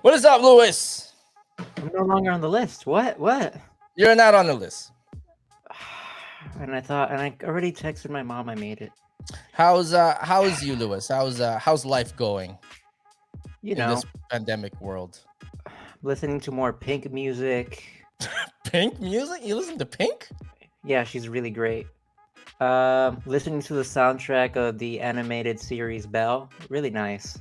What is up, Lewis? I'm no longer on the list. What? You're not on the list. And I already texted my mom I made it. How's you, Lewis? How's life going You in know, this pandemic world? listening to more Pink music. Pink music? You listen to Pink? Yeah, she's really great. Listening to the soundtrack of the animated series Belle. Really nice.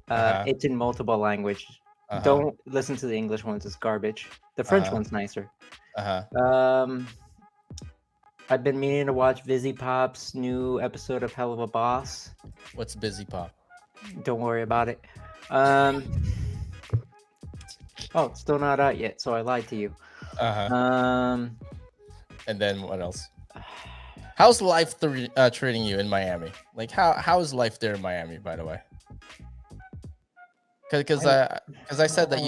Uh-huh. It's in multiple language. Uh-huh. Don't listen to the English ones. It's garbage. The French one's nicer. Uh-huh. I've been meaning to watch Vizzy Pop's new episode of Hell of a Boss. What's Busy Pop? Don't worry about it. Oh, it's still not out yet, so I lied to you. Uh-huh. And then what else? Uh, How's life treating you in Miami? Like how is life there in Miami, by the way? Because I said that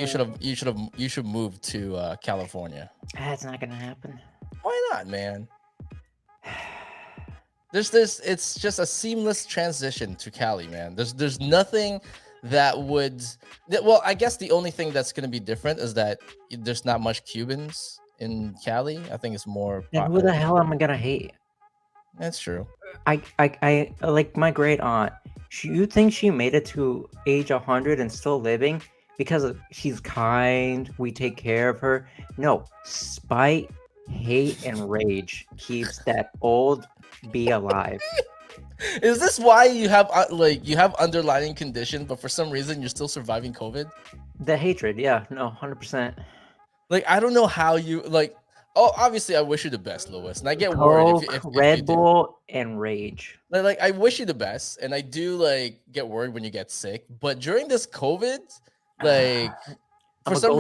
you should move to California. That's not gonna happen. Why not, man? It's just a seamless transition to Cali, man. There's nothing that would, well, I guess the only thing that's going to be different is that there's not much Cubans in Cali. I think it's more And who the hell am I gonna hate? That's true. I like my great aunt. You think she made it to age 100 and still living because she's kind, we take care of her? No, spite, hate, and rage keeps that old bee alive. Is this why you have underlying condition, but for some reason you're still surviving COVID? The hatred, yeah, no, 100%. Like, I don't know how you like. Oh, obviously, I wish you the best, Lewis, and I get Coke, worried if Red you Bull, and rage. Like, I wish you the best, and I do like get worried when you get sick. But during this COVID, like, for some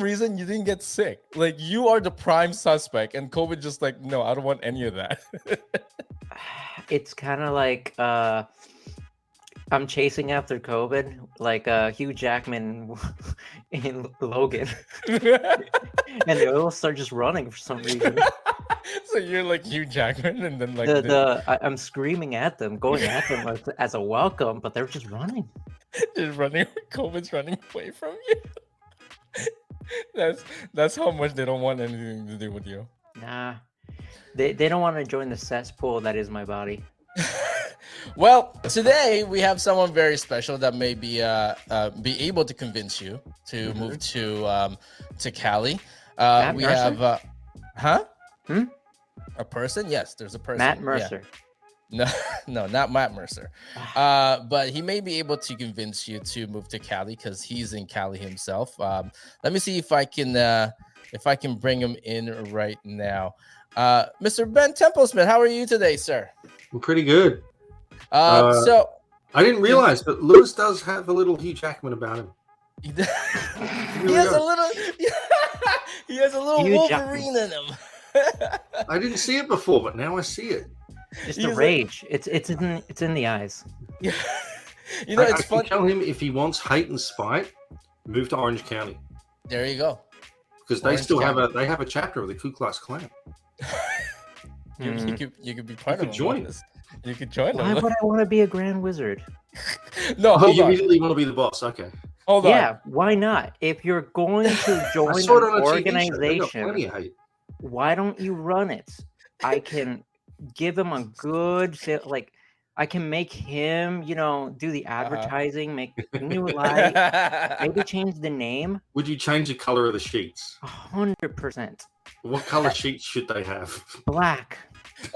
reason, you didn't get sick. Like, you are the prime suspect, and COVID just like, no, I don't want any of that. It's kind of like I'm chasing after COVID, like Hugh Jackman in Logan, and they all start just running for some reason. So you're like Hugh Jackman, and then like I'm screaming at them, going at them as a welcome, but they're just running. Just running. COVID's running away from you. That's how much they don't want anything to do with you. Nah, they don't want to join the cesspool that is my body. Well, today we have someone very special that may be able to convince you to move to Cali. We have a person. Yes, there's a person. Matt Mercer. Yeah. No, not Matt Mercer. But he may be able to convince you to move to Cali because he's in Cali himself. Let me see if I can bring him in right now. Mr. Ben Templesmith, how are you today, sir? I'm pretty good. So I didn't realize, but Lewis does have a little Hugh Jackman about him. He has a little Wolverine in him. I didn't see it before, but now I see it. Just the rage. It's in the eyes. Yeah. It's fun. I can tell him if he wants hate and spite, move to Orange County. There you go. Because they still have a chapter of the Ku Klux Klan. You could be part of it. Join us. You could join them. Why would I want to be a Grand Wizard? No, you immediately want to be the boss. Okay. Hold on. Yeah, why not? If you're going to join an organization, why don't you run it? I can give him a good like. I can make him, do the advertising, make new light, maybe change the name. Would you change the color of the sheets? 100%. What color sheets should they have? Black.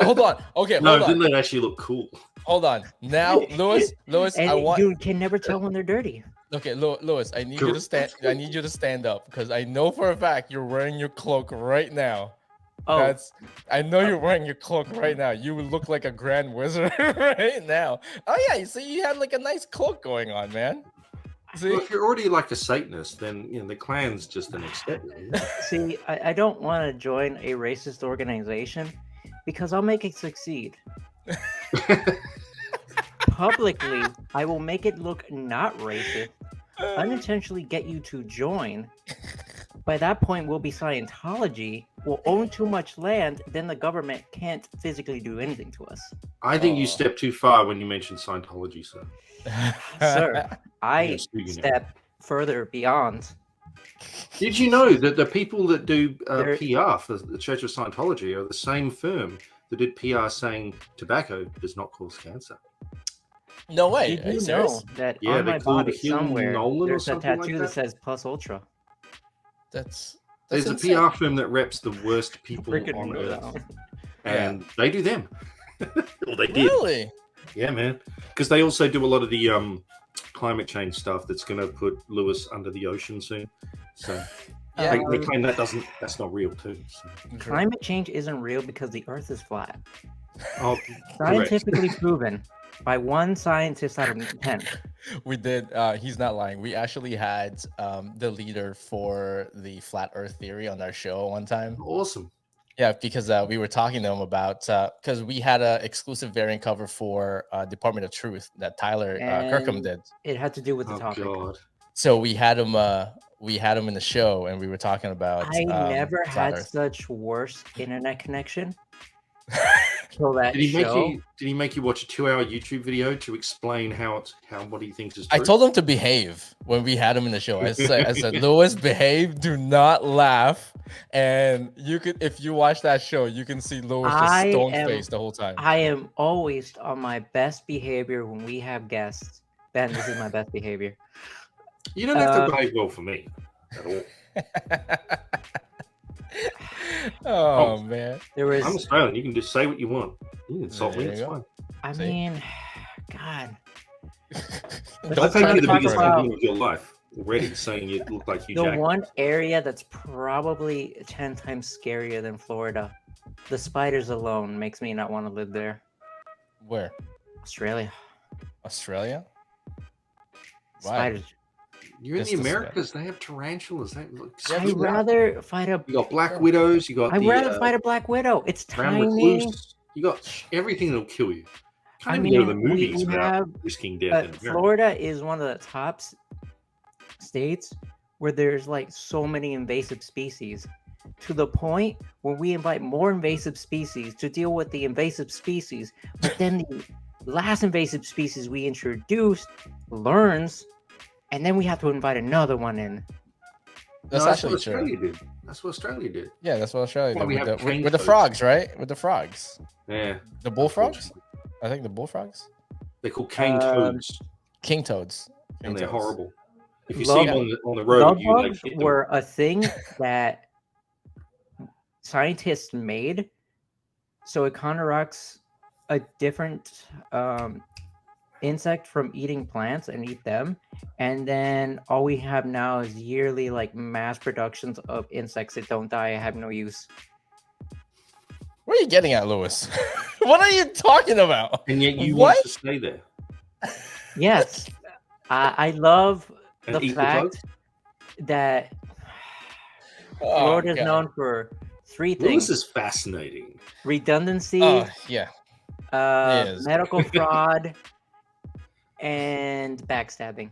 Hold on. Okay. No, didn't they actually look cool? Hold on. Now, Lewis, you can never tell when they're dirty. Okay, Lewis, I need you to stand. I need you to stand up because I know for a fact you're wearing your cloak right now. Oh, I know you're wearing your cloak right now. You would look like a grand wizard right now. Oh yeah, you see, you have like a nice cloak going on, man. See? Well, if you're already like a Satanist, then the Klan's just an exception. See, I don't want to join a racist organization because I'll make it succeed. Publicly, I will make it look not racist, unintentionally get you to join. By that point, we'll be Scientology. We'll own too much land, then the government can't physically do anything to us. I think you stepped too far when you mentioned Scientology, sir. Sir, I step further beyond. Did you know that the people that do PR for the Church of Scientology are the same firm that did PR saying tobacco does not cause cancer? No way. Did you know that on my body somewhere there's a tattoo that says Plus Ultra? There's insane. A PR firm that reps the worst people on earth, and they do them. Well, they did. Really? Yeah, man. Because they also do a lot of the climate change stuff that's going to put Lewis under the ocean soon. So they claim that's not real too. So. Climate change isn't real because the Earth is flat. Oh, scientifically proven by one scientist out of 10. We did. He's not lying. We actually had the leader for the flat Earth theory on our show one time. Awesome. Yeah, because we were talking to him about because we had an exclusive variant cover for Department of Truth that Tyler Kirkham did. It had to do with the topic. God. So we had him in the show, and we were talking about. I never had such worse internet connection. Did he make you watch a 2-hour YouTube video to explain what he thinks is true? I told him to behave when we had him in the show. I said, Lewis, behave, do not laugh. And if you watch that show, you can see Lewis just stone faced the whole time. I am always on my best behavior when we have guests. Ben, this is my best behavior. You don't have to behave well for me at all. Oh man, I'm Australian. You can just say what you want. You can insult me. It's fine. I mean, God. I think you're the biggest compliment of your life already, saying you look like Hugh Jackman. The one area that's probably 10 times scarier than Florida, the spiders alone makes me not want to live there. Where? Australia. Why? Spiders. You're in the Americas. They have tarantulas. I'd rather fight a. You got black widows. I'd rather fight a black widow. It's tiny. You got everything that'll kill you. Can't even go to the movies without risking death. Florida is one of the top states where there's like so many invasive species, to the point where we invite more invasive species to deal with the invasive species, but then the last invasive species we introduced learns. And then we have to invite another one in. That's actually true. That's what Australia did. Yeah, that's what Australia did. With the frogs, right? With the frogs. Yeah. The bullfrogs? I think the bullfrogs. They're called cane toads. King toads. And they're horrible. If you see them on the road, bugs were a thing that scientists made. So it counteracts a different insect from eating plants and eat them, and then all we have now is yearly like mass productions of insects that don't die and have no use. Where are you getting at, Lewis? What are you talking about? And yet you want to stay there. Yes. I love the fact that Florida is known for 3 things. Lewis is fascinating. Redundancy, yeah, medical fraud, and backstabbing.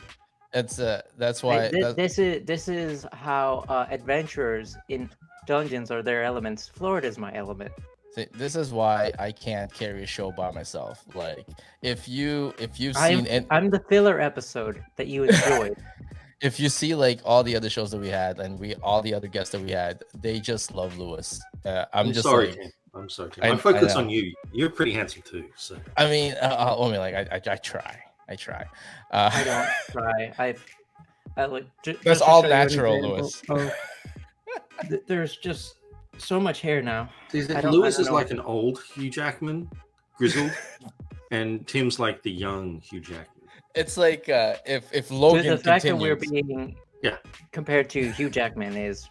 That's why this is how adventurers in dungeons are their elements. Florida is my element. See, this is why I can't carry a show by myself. Like if you've seen, I'm the filler episode that you enjoyed. If you see like all the other shows that we had and all the other guests that we had, they just love Lewis. I'm just sorry. Like, I'm sorry. I focus on you. You're pretty handsome too. So I mean, I try. I don't try. I like. That's all natural, Lewis. There's just so much hair now. Lewis is like an old Hugh Jackman, grizzled, and Tim's like the young Hugh Jackman. It's like if Logan the fact continues, that we're being compared to Hugh Jackman is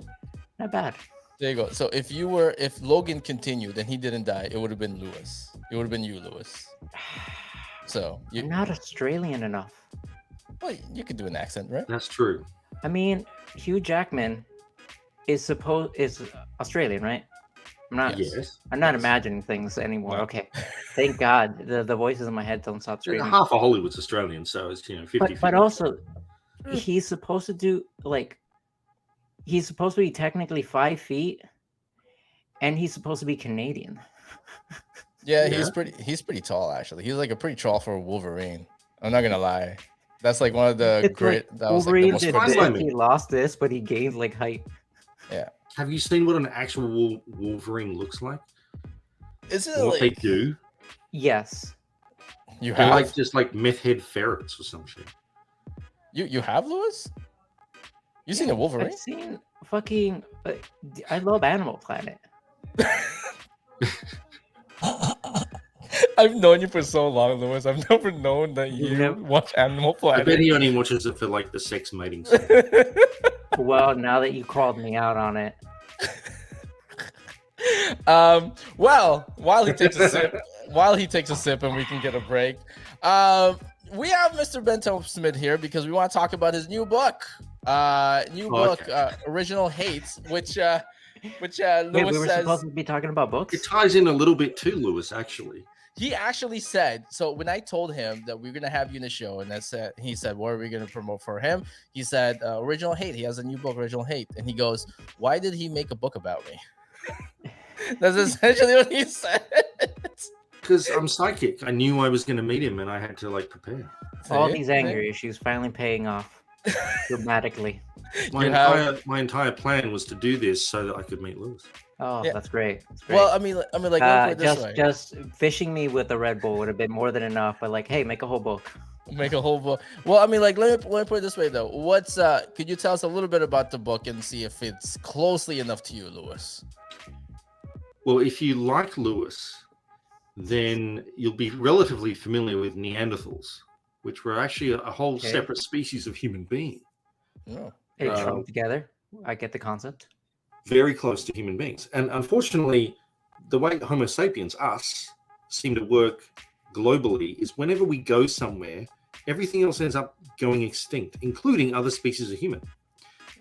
not bad. There you go. So if Logan continued and he didn't die, it would have been Lewis. It would have been you, Lewis. So you're not Australian enough. Well, you could do an accent, right? That's true. I mean, Hugh Jackman is Australian, right? I'm not imagining things anymore. No. Okay, thank God the voices in my head don't stop screaming. Half of Hollywood's Australian, so it's 50. But also, he's supposed to do he's supposed to be technically 5 feet, and he's supposed to be Canadian. Yeah, he's pretty tall actually. He's like a pretty tall for a Wolverine. I'm not gonna lie. That's like one of the It's great. like That was like the Wolverine most did critical. this, he lost this, but he gained like height. Yeah. Have you seen what an actual Wolverine looks like? Is it What like they do? Yes. you They're have? like just like meth head ferrets or some shit. You have, Lewis? You seen a Wolverine? I've seen fucking. I love Animal Planet. I've known you for so long, Lewis. I've never known that You've you never- watch Animal I Planet. bet he only watches it for like the sex mating scene. Well, now that you called me out on it, Well, while he takes a sip, and we can get a break, we have Mr. Ben Templesmith here because we want to talk about his new book, Original Hates, which wait, Lewis we were says supposed to be talking about books. It ties in a little bit too, Lewis, actually. he actually said. So when I told him that we were gonna have you in the show, and he said, "What are we gonna promote for him?" He said, "Original Hate." He has a new book, Original Hate, and he goes, "Why did he make a book about me?" That's essentially what he said. Because I'm psychic. I knew I was going to meet him, and I had to like prepare. All these anger issues finally paying off dramatically. My entire plan was to do this so that I could meet Lewis. Oh, Yeah. that's great. That's great. Well, I mean, like, let me put it this way. just fishing me with a Red Bull would have been more than enough. But like, hey, make a whole book. Make a whole book. Well, I mean, like, let me put it this way though. What's could you tell us a little bit about the book and see if it's closely enough to you, Lewis? Well, if you like Lewis, then you'll be relatively familiar with Neanderthals, which were actually a whole separate species of human being. Oh. They strung together. I get the concept. Very close to human beings. And unfortunately, the way Homo sapiens, us, seem to work globally is whenever we go somewhere, everything else ends up going extinct, including other species of human.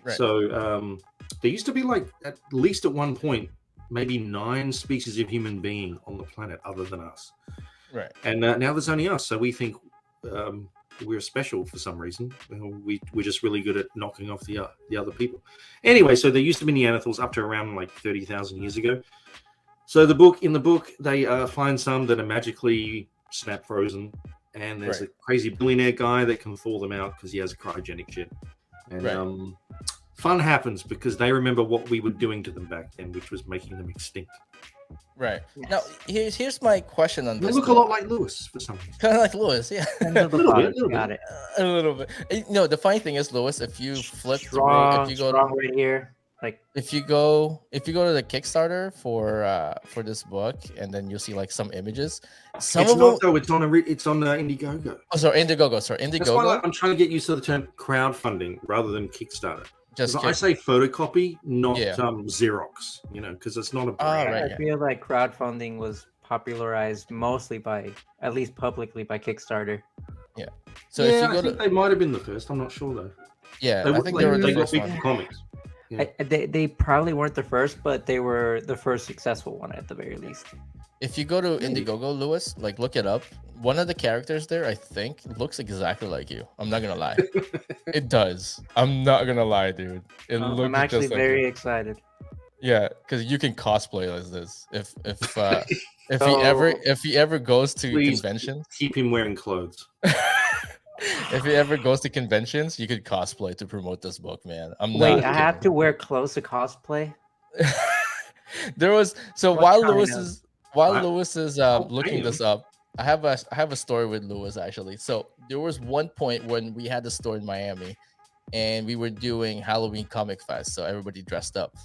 Right. So there used to be like, at least at one point, maybe 9 species of human being on the planet other than us. Right. And now there's only us. So we think we're special for some reason. We're just really good at knocking off the other people. Anyway, so there used to be Neanderthals up to around like 30,000 years ago. So in the book, they find some that are magically snap frozen. And there's a crazy billionaire guy that can thaw them out because he has a cryogenic ship. And fun happens because they remember what we were doing to them back then, which was making them extinct. Right. Yes. Now, here's my question on They this. look a lot like Lewis for some reason. Kind of like Lewis, yeah. little bit. Got it. A little bit. No, the funny thing is, Lewis, if you flip Strong, through, if you go strong right here. Like if you go to the Kickstarter for this book, and then you'll see like some images. Some It's of not them. though. It's on Indiegogo. Oh, sorry, Indiegogo. Sorry, That's why Indiegogo. I'm trying to get used to the term crowdfunding rather than Kickstarter. Just I say photocopy, not Yeah. Xerox. Because it's not a brand. right. I feel like crowdfunding was popularized mostly by, at least publicly, by Kickstarter. So if you I go think to they might have been the first. I'm not sure though. yeah, They, I think they were the they got first big one. comics. Yeah. They probably weren't the first, but they were the first successful one at the very least. If you go to Indiegogo, Lewis, like look it up. One of the characters there, I think, looks exactly like you. I'm not gonna lie. It does. I'm not gonna lie, dude. It looks I'm actually just like very you. excited. Yeah, because you can cosplay as this. If if So- he ever goes to Please. conventions, Keep him wearing clothes. if he ever goes to conventions, you could cosplay to promote this book, man. I'm Wait, not I have to wear clothes to cosplay? There was so What while kind Lewis of- is What? looking Damn. this up, I have a story with Lewis actually. So there was one point when we had a store in Miami, and we were doing Halloween Comic Fest, so everybody dressed up.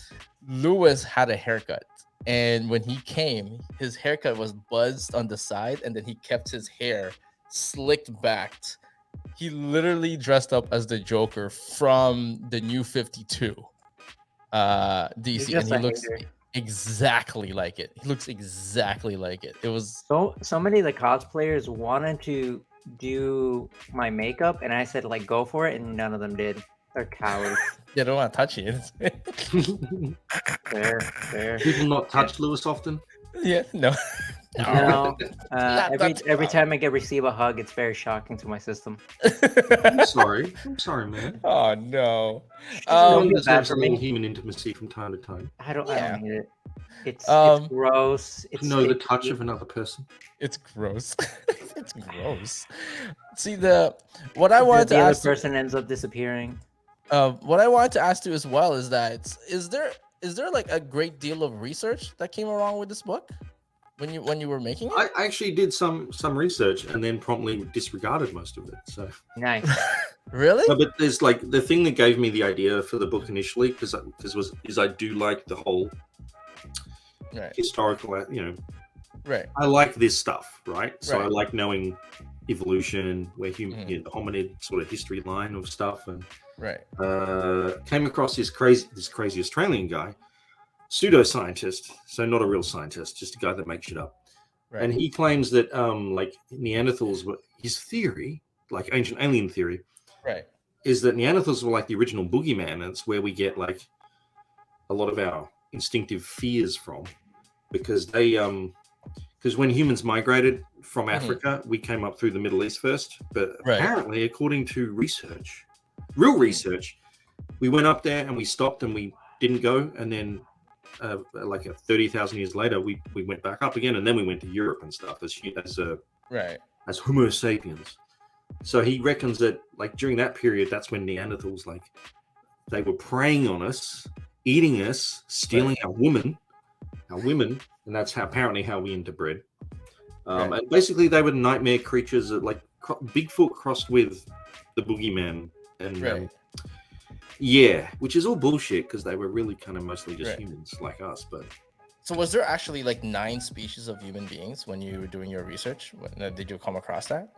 Lewis had a haircut, and when he came, his haircut was buzzed on the side, and then he kept his hair slicked back. He literally dressed up as the Joker from the New 52 DC, just and he a looks hater. exactly like it. He looks exactly like it. It was So many of the cosplayers wanted to do my makeup, and I said like go for it, and none of them did. They're cowards. they don't want to touch it. Fair. People not touch Lewis often. Yeah, no. No, every time I receive a hug, it's very shocking to my system. I'm sorry, man. Oh no. Don't feel bad for me. Human intimacy from time to time. I don't need it. It's gross. It's the touch of another person. It's gross. It's gross. See what I wanted to ask. The other person ends up disappearing. What I wanted to ask you as well is that is there like a great deal of research that came along with this book when you were making it? I actually did some research and then promptly disregarded most of it. So nice. Really? No, but there's like the thing that gave me the idea for the book initially because I do like the whole historical, right. I like this stuff, right? So right. I like knowing evolution, where human, the hominid sort of history line of stuff, and came across this crazy Australian guy, pseudoscientist, so not a real scientist, just a guy that makes shit up. Right. And he claims that like Neanderthals were, his theory, like ancient alien theory, is that Neanderthals were like the original boogeyman, and it's where we get like a lot of our instinctive fears from, because when humans migrated from Africa, we came up through the Middle East first, but apparently, according to real research, we went up there and we stopped and we didn't go, and then like 30,000 years later, we went back up again, and then we went to Europe and stuff as Homo sapiens. So he reckons that like during that period, that's when Neanderthals, like, they were preying on us, eating us, stealing our women, and that's apparently how we interbred. And basically, they were nightmare creatures that like Bigfoot crossed with the boogeyman, and which is all bullshit because they were really kind of mostly just humans like us. But so, was there actually like 9 species of human beings when you were doing your research? Did you come across that?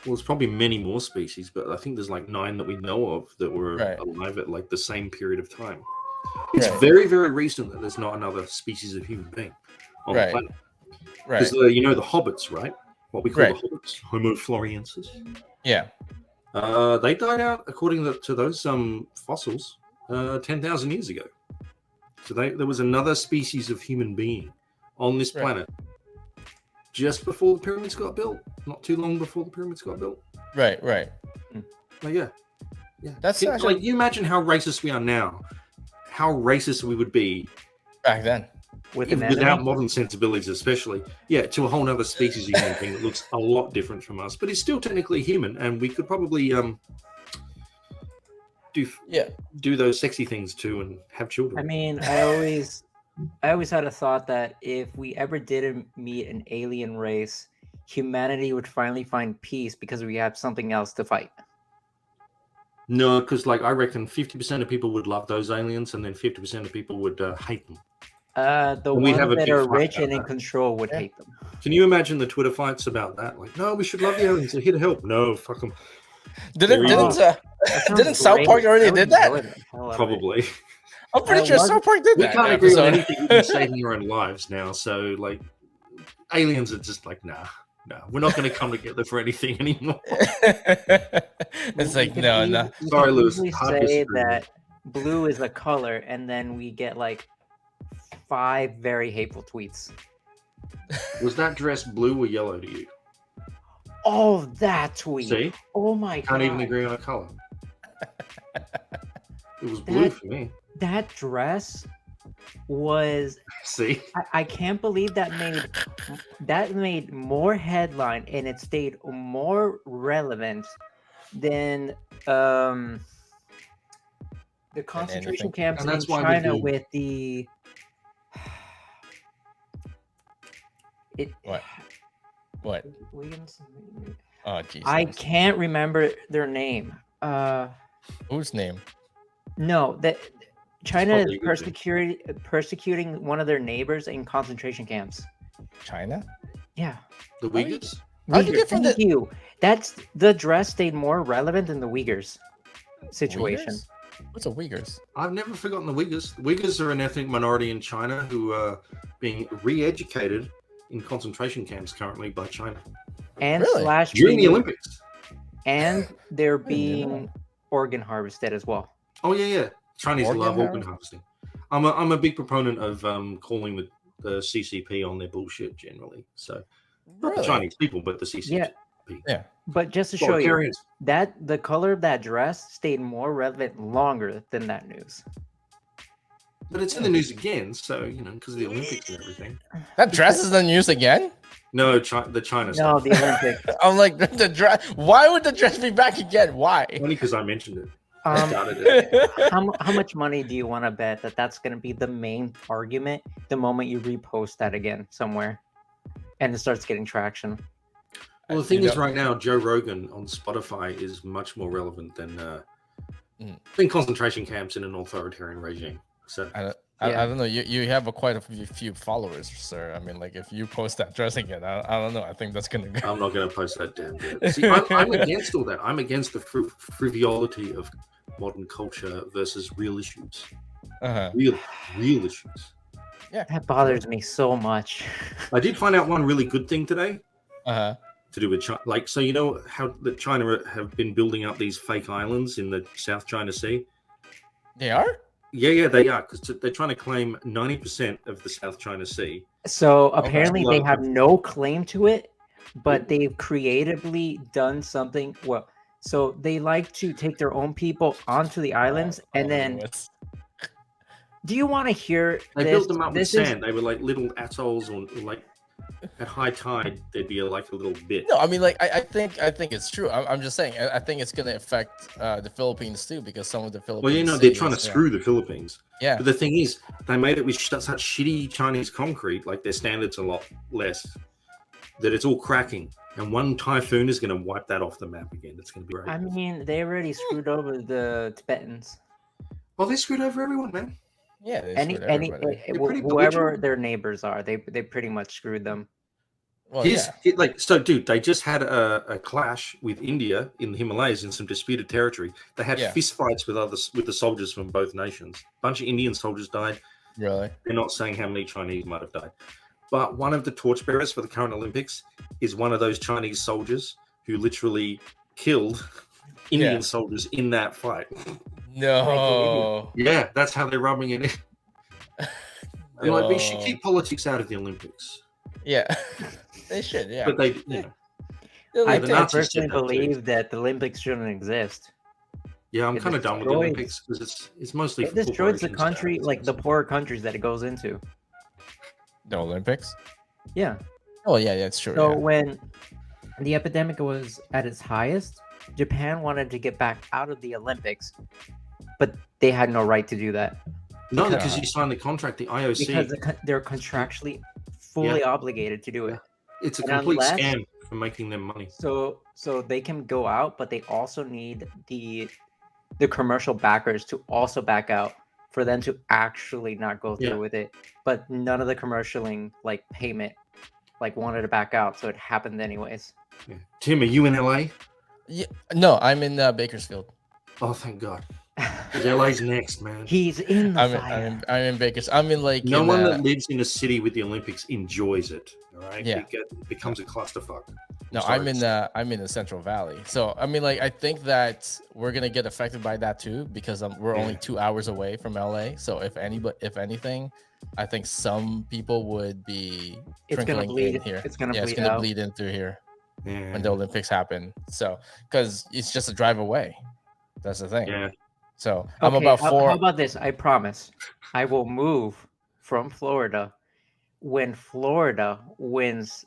Well, there's probably many more species, but I think there's like 9 that we know of that were alive at like the same period of time. It's very, very recent that there's not another species of human being on the planet. Because the hobbits, right? What we call the hobbits, Homo floresiensis. Yeah. They died out, according to those fossils, 10,000 years ago. So there was another species of human being on this planet just before the pyramids got built. Not too long before the pyramids got built. Right. But yeah. That's actually, like, you imagine how racist we are now. How racist we would be back then. Without modern sensibilities, especially, to a whole other species of human being that looks a lot different from us, but it's still technically human, and we could probably do those sexy things too and have children. I mean, I always had a thought that if we ever did meet an alien race, humanity would finally find peace because we have something else to fight. No, because like I reckon 50% of people would love those aliens, and then 50% of people would hate them. The ones that are rich and in control would hate them. Can you imagine the Twitter fights about that? Like, no, we should love the aliens. They're here to help. No, fuck them. Didn't South Park already did that? Probably. I'm pretty sure South Park did that. We can't agree on anything. You can save your own lives now. So, like, aliens are just like, nah, we're not going to come together for anything anymore. It's like, no. Sorry, Lewis. We say that blue is a color, and then we get like 5 very hateful tweets. Was that dress blue or yellow to you? Oh, that tweet. See? Oh my God. Can't even agree on a color. It was blue for me. That dress was... See? I can't believe that made more headline, and it stayed more relevant than the concentration camps in China with the... What? Oh, Jesus. I can't remember their name. Whose name? No, that China is persecuting one of their neighbors in concentration camps. China? Yeah. The Uyghurs? Thank you. That's the dress stayed more relevant than the Uyghurs situation. Uyghurs? What's a Uyghurs? I've never forgotten the Uyghurs. The Uyghurs are an ethnic minority in China who are being re-educated in concentration camps currently by China. And during the Olympics. And they're being organ harvested as well. Oh yeah. Chinese love organ harvesting. I'm a big proponent of calling the CCP on their bullshit generally. So not the Really? Chinese people, but the CCP. Yeah. But just to show you that the color of that dress stayed more relevant longer than that news. But it's in the news again, so because of the Olympics and everything. That dress is in the news again? No, the China stuff. No, the Olympics. I'm like the dress. Why would the dress be back again? Why? Only because I mentioned it. How much money do you want to bet that that's going to be the main argument the moment you repost that again somewhere, and it starts getting traction? Well, the thing is, right now, Joe Rogan on Spotify is much more relevant than concentration camps in an authoritarian regime. So I don't know. You have quite a few followers, sir. I mean, like if you post that dress again, I don't know. I think that's gonna go. I'm not gonna post that damn bit. See, I'm against all that. I'm against the frivolity of modern culture versus real issues. Real issues. Yeah, that bothers me so much. I did find out one really good thing today. To do with China, so how China have been building up these fake islands in the South China Sea. They are. Yeah, they are, because they're trying to claim 90% of the South China Sea. So apparently they have no claim to it, but they've creatively done something. Well, so they like to take their own people onto the islands, and then. Do you want to hear? They built them up with sand. They were like little atolls, or like at high tide, there'd be like a little bit. No, I mean, like I think it's true. I'm just saying. I think it's going to affect the Philippines too, because some of the Philippines. Well, they're trying to screw the Philippines. Yeah. But the thing is, they made it with such shitty Chinese concrete. Like their standards are a lot less. That it's all cracking, and one typhoon is going to wipe that off the map again. It's going to be great. I mean, they already screwed over the Tibetans. Well, they screwed over everyone, man. Yeah, whoever their neighbors are, they pretty much screwed them. Well, dude, they just had a clash with India in the Himalayas in some disputed territory. They had fist fights with the soldiers from both nations. A bunch of Indian soldiers died. Really? They're not saying how many Chinese might have died. But one of the torchbearers for the current Olympics is one of those Chinese soldiers who literally killed Indian soldiers in that fight. No. Yeah, that's how they're rubbing it in. I'm like, we should keep politics out of the Olympics. Yeah, they should. Yeah, but they. I personally believe that the Olympics shouldn't exist. Yeah, I'm kind of done with the Olympics because it's mostly. It destroys the country, like the poorer countries that it goes into. The Olympics. Yeah. Oh yeah, that's true. So when the epidemic was at its highest, Japan wanted to get back out of the Olympics, but they had no right to do that. No, because you signed the contract, the IOC. Because they're contractually fully obligated to do it. It's a complete scam for making them money. So they can go out, but they also need the commercial backers to also back out for them to actually not go through with it. But none of the commercialing payment wanted to back out, so it happened anyways. Yeah. Tim, are you in LA? Yeah, no, I'm in Bakersfield. Oh, thank God. LA's next, man. He's in the fire. I'm in Bakersfield. I'm in no one that lives in a city with the Olympics enjoys it. All right. Yeah. It becomes a clusterfuck. No, I'm in the Central Valley. So I mean, I think that we're gonna get affected by that too, because we're only 2 hours away from LA. So if anything, I think some people would be trickling in here. It's gonna bleed in through here when the Olympics happen. So because it's just a drive away. That's the thing. Yeah. So I'm about How about this? I promise, I will move from Florida when Florida wins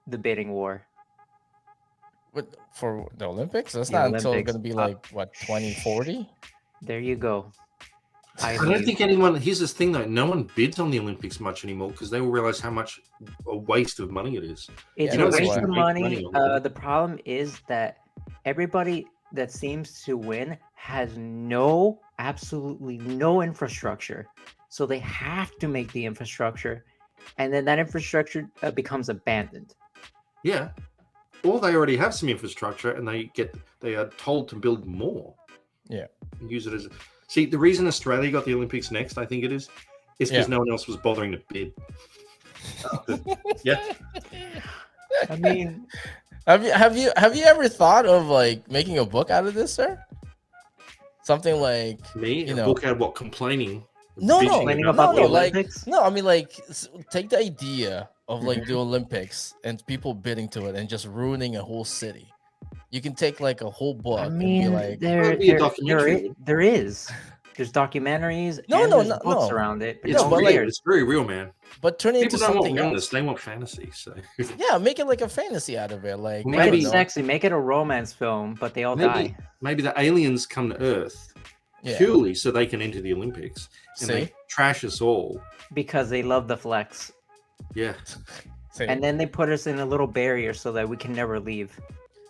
the bidding war. For the Olympics? That's not until going to be 2040? There you go. I don't think anyone. Here's this thing though: no one bids on the Olympics much anymore because they will realize how much a waste of money it is. It's a waste of money. The problem is that everybody that seems to win has absolutely no infrastructure. So they have to make the infrastructure, and then that infrastructure becomes abandoned. Yeah. Or they already have some infrastructure and they are told to build more. Yeah. Use it as see, the reason Australia got the Olympics next, I think it is because no one else was bothering to bid. Yeah. I mean, have you ever thought of making a book out of this, sir? Something like me, a book out of what, complaining No, complaining about the Olympics? I mean, like, take the idea of like the Olympics and people bidding to it and just ruining a whole city. You can take like a whole book and be like, There'd be a documentary. there is. There's documentaries and there's books around it. But it's real. It's very real, man. But turn it into something else. They want fantasy. So yeah, make it like a fantasy out of it. Like make it sexy. Make it a romance film, but they all die. Maybe the aliens come to Earth purely so they can enter the Olympics and they trash us all because they love the flex. Yeah. And then they put us in a little barrier so that we can never leave.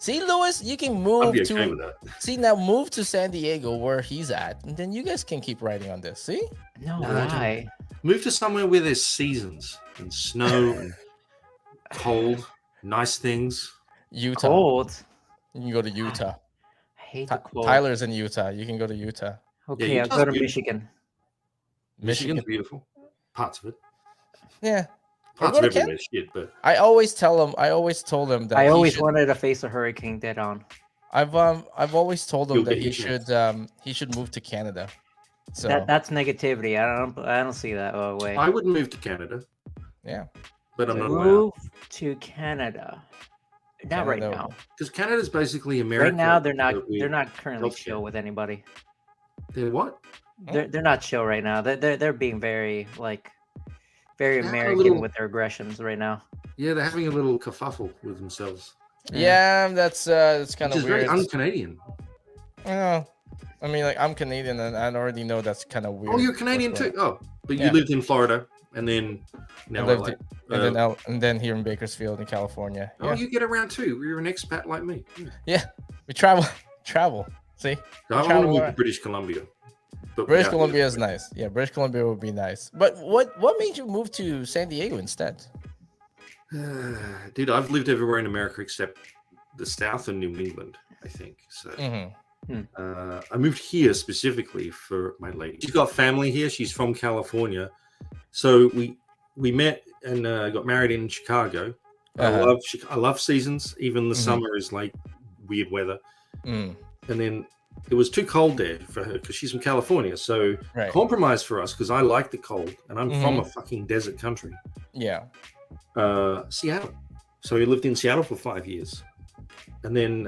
See, Lewis, you can move move to San Diego where he's at, and then you guys can keep writing on this. See? No, why? Move to somewhere where there's seasons and snow and cold, nice things. Utah. Cold. You can go to Utah. I hate the cold. Tyler's in Utah. You can go to Utah. Okay, I'll go to Michigan. Michigan's beautiful. Parts of it. Yeah. Parts of everywhere shit, but I always told him that I always wanted to face a hurricane dead on. I've always told him that he should move to Canada. So that's negativity. I don't see that way. I wouldn't move to Canada. Yeah. But I'm not move to Canada. Not right now. Because Canada's basically America. Right now they're not currently chill with anybody. They're what? They're not chill right now. They're being very American with their aggressions right now. Yeah, they're having a little kerfuffle with themselves. Yeah, that's kind of weird. Very un-Canadian. I mean, like I'm Canadian, and I already know that's kind of weird. Oh, you're Canadian too. Oh, but you lived in Florida, and then and then here in Bakersfield in California. Oh, you get around too. You're an expat like me. Yeah, we travel. See, I want to move to British Columbia. British Columbia is nice. Yeah, British Columbia would be nice. But what made you move to San Diego instead? Dude, I've lived everywhere in America except the South and New England, I think. So I moved here specifically for my lady. She's got family here. She's from California. So we met and got married in Chicago. I love seasons. Even the summer is like weird weather. And then it was too cold there for her because she's from California. So compromise for us because I like the cold and I'm from a fucking desert country. Yeah. Seattle. So we lived in Seattle for 5 years. And then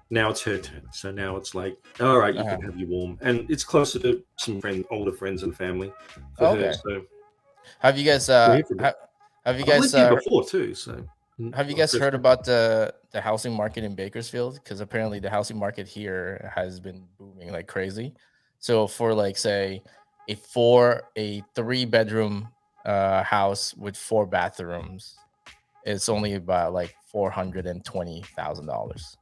now it's her turn. So now it's like, all right, you can have you warm. And it's closer to some older friends and family for her. So have you guys lived here before too, so have you guys heard about the housing market in Bakersfield? Because apparently the housing market here has been booming like crazy. So for like say a 3-bedroom house with 4 bathrooms, it's only about like $420,000.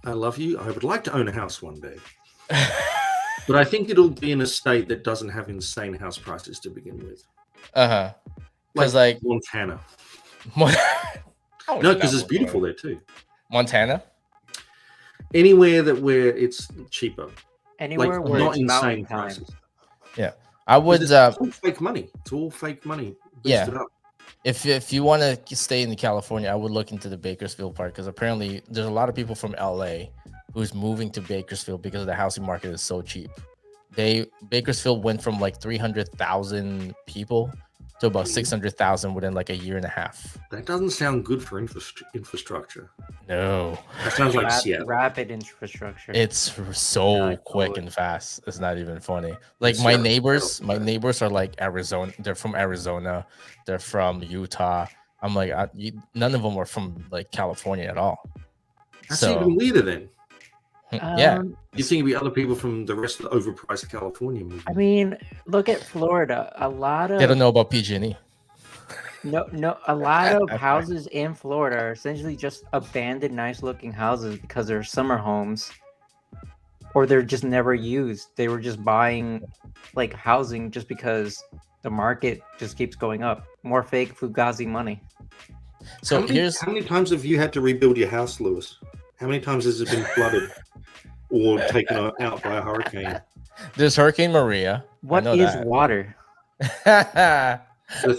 I love you. I would like to own a house one day. But I think it'll be in a state that doesn't have insane house prices to begin with. Because like Montana. No, because it's beautiful there too. Montana? Anywhere where it's cheaper. Anywhere where not it's insane prices. Yeah. I would it's all fake money. It's all fake money. Yeah. If you want to stay in California, I would look into the Bakersfield part because apparently there's a lot of people from LA who's moving to Bakersfield because the housing market is so cheap. Bakersfield went from like 300,000 people to about 600,000 within like a year and a half. That doesn't sound good for infrastructure. No. That sounds like Seattle. Rapid infrastructure. It's so quick and fast. It's not even funny. Like my neighbors are like Arizona. They're from Arizona. They're from Utah. I'm like, none of them are from like California at all. That's even weirder then. Yeah. You think it'd be other people from the rest of the overpriced California movie? I mean, look at Florida. A lot of they don't know about PG&E. No. A lot of houses in Florida are essentially just abandoned, nice-looking houses because they're summer homes, or they're just never used. They were just buying like housing just because the market just keeps going up. More fake Fugazi money. So how many times have you had to rebuild your house, Lewis? How many times has it been flooded or taken out by a hurricane? There's Hurricane Maria. What is water? The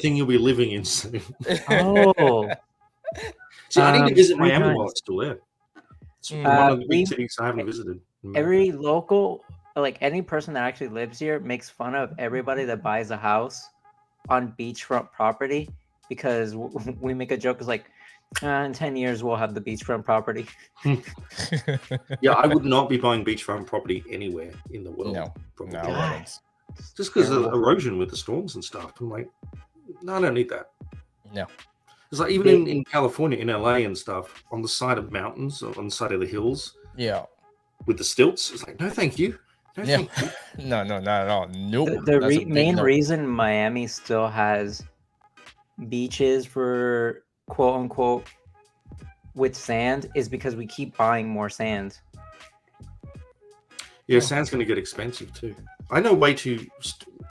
thing you'll be living in soon. Oh. See, I need to visit Miami while it's still there. It's one of the big cities I haven't visited. Every local like any person that actually lives here makes fun of everybody that buys a house on beachfront property because we make a joke. It's like, in 10 years we'll have the beachfront property. Yeah, I would not be buying beachfront property anywhere in the world. No, probably. I wouldn't. Just because of erosion with the storms and stuff. I'm like, no, I don't need that. No. It's like even in California, in LA and stuff, on the side of mountains, or on the side of the hills, with the stilts, it's like, no, thank you. No, thank you. No, not at all. Nope. The main reason Miami still has beaches for quote unquote with sand is because we keep buying more sand. Yeah, sand's going to get expensive too. I know way too.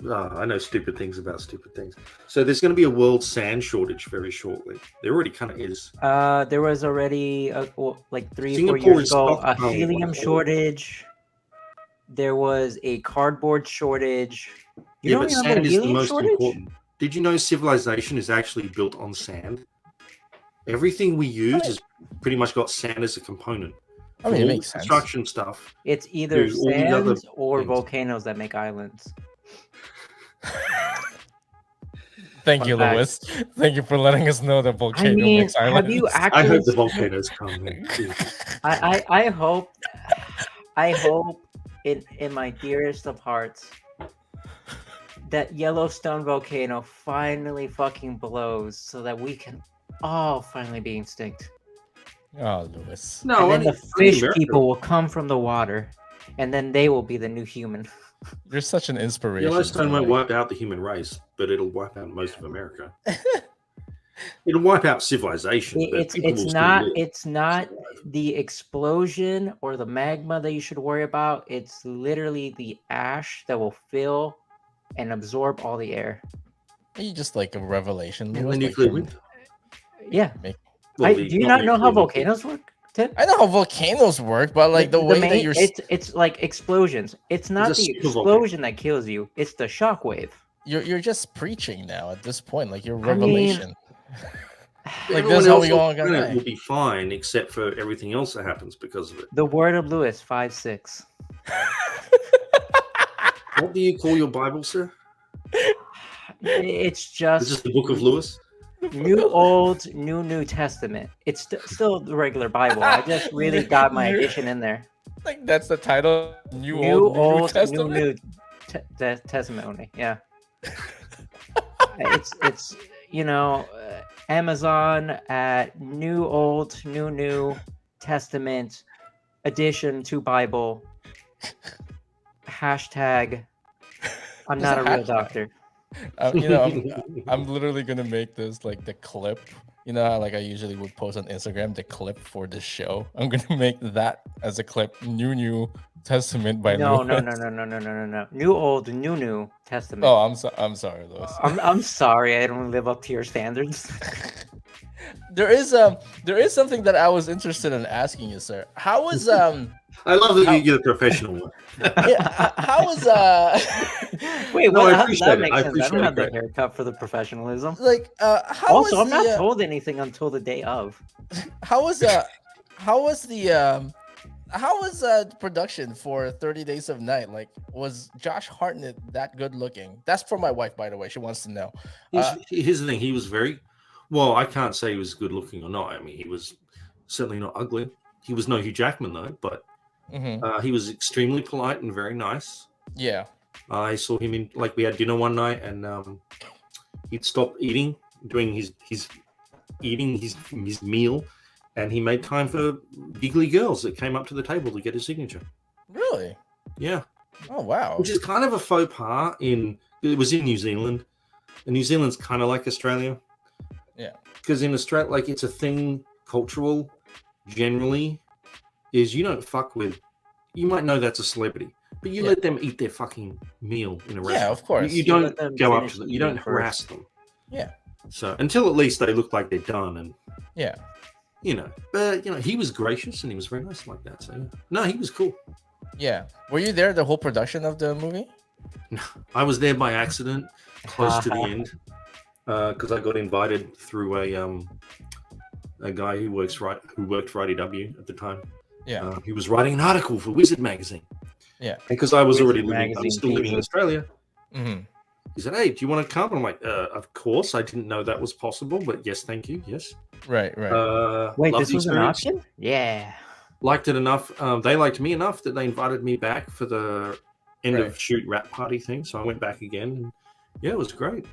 I know stupid things about stupid things. So there's going to be a world sand shortage very shortly. There already kind of is. There was already like 3-4 years ago a helium shortage. There was a cardboard shortage. But sand is the most important. Did you know civilization is actually built on sand? Everything we use has pretty much got sand as a component. I mean, it makes sense. Construction stuff. It's either sand or volcanoes that make islands. Thank you, Lewis. Thank you for letting us know that volcano makes islands. Have you actually... I hope the volcanoes come. I hope in my dearest of hearts that Yellowstone volcano finally fucking blows so that we can all finally be extinct. Oh, Lewis. No, and then the fish people will come from the water, and then they will be the new human. You're such an inspiration. Yellowstone won't wipe out the human race, but it'll wipe out most of America. It'll wipe out civilization. It's not the explosion or the magma that you should worry about. It's literally the ash that will fill and absorb all the air. Are you just like a revelation? And the nuclear winter. Yeah. Do you not know how volcanoes work, Tim? I know how volcanoes work, but like the way that you're... It's like explosions. It's not the explosion that kills you. It's the shockwave. You're just preaching now at this point. Like your revelation. Like this how we all got it will be fine, except for everything else that happens because of it. The word of Lewis 5:6. What do you call your Bible, sir? It's just the book of Lewis. New Old, New Testament. It's still the regular Bible. I just really got my addition in there. Like that's the title. New Old, Testament. New Testimony. Yeah. it's Amazon at New Old, New Testament addition to Bible. Hashtag. I'm not a real doctor. I'm literally gonna make this like the clip. You know how like I usually would post on Instagram the clip for this show. I'm gonna make that as a clip. New Testament by Lewis. No. New Old, New Testament. Oh, I'm sorry, Lewis. I'm sorry. I don't live up to your standards. There is something that I was interested in asking you, sir. How was I love that you're the professional one. Yeah, how was Wait, no, what? I appreciate that it. makes I sense. I appreciate don't have it. the haircut for the professionalism. Like how also, was I'm not told anything until the day of. How was the production for 30 Days of Night? Like, was Josh Hartnett that good looking? That's for my wife, by the way. She wants to know. Here's the thing. He was very well. I can't say he was good looking or not. I mean, he was certainly not ugly. He was no Hugh Jackman though, but he was extremely polite and very nice. Yeah. I saw him in we had dinner one night, and he'd stopped eating, doing his meal, and he made time for giggly girls that came up to the table to get his signature. Really? Yeah. Oh wow. Which is kind of a faux pas. It was in New Zealand, and New Zealand's kind of like Australia. Yeah. Because in Australia, it's a thing, cultural, generally, is you don't fuck with. You might know that's a celebrity, but you let them eat their fucking meal in a restaurant. Yeah, of course. You don't go up to them. You don't harass them. Yeah. So until at least they look like they're done, and yeah, but he was gracious and he was very nice like that. So no, he was cool. Yeah. Were you there the whole production of the movie? No, I was there by accident, close to the end, because I got invited through a guy who worked for IDW at the time. Yeah. He was writing an article for Wizard magazine. Yeah. Because I was already Magazine living in Australia. Mm-hmm. He said, "Hey, do you want to come?" I'm like, "Of course." I didn't know that was possible, but yes, thank you. Yes. Right. Wait, this was an option? Yeah. Liked it enough. They liked me enough that they invited me back for the end of shoot rap party thing. So I went back again. And yeah, it was great.